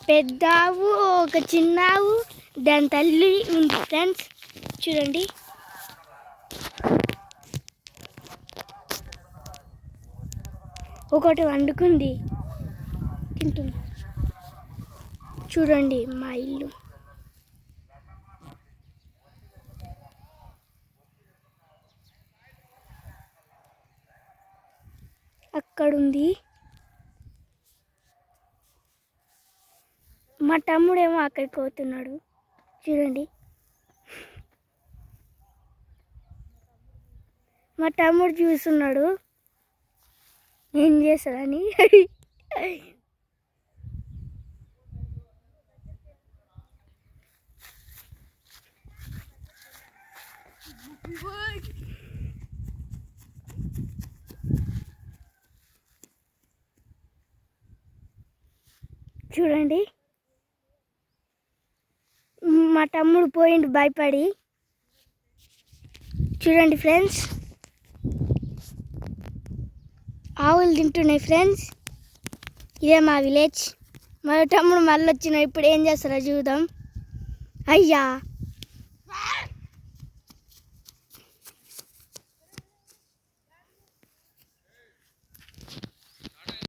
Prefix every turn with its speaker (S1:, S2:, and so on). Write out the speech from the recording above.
S1: పెద్ద ఆవు, ఒక చిన్న ఆవు, దాని తల్లి ఉంది ఫ్రెండ్స్. చూడండి, ఒకటి వండుకుంది తింటుంది. చూడండి మా ఇల్లు. అక్కడుంది మా తమ్ముడేమో అక్కడికి పోతున్నాడు. చూడండి, మా తమ్ముడు చూస్తున్నాడు ఏం చేస్తాడని. చూడండి, మా తమ్ముడు పోయిండు భయపడి. చూడండి ఫ్రెండ్స్, ఆవులు తింటున్నాయి ఫ్రెండ్స్. ఇదే మా విలేజ్. మా తమ్ముడు మళ్ళీ వచ్చిన. ఇప్పుడు ఏం చేస్తారో చూద్దాం. అయ్యా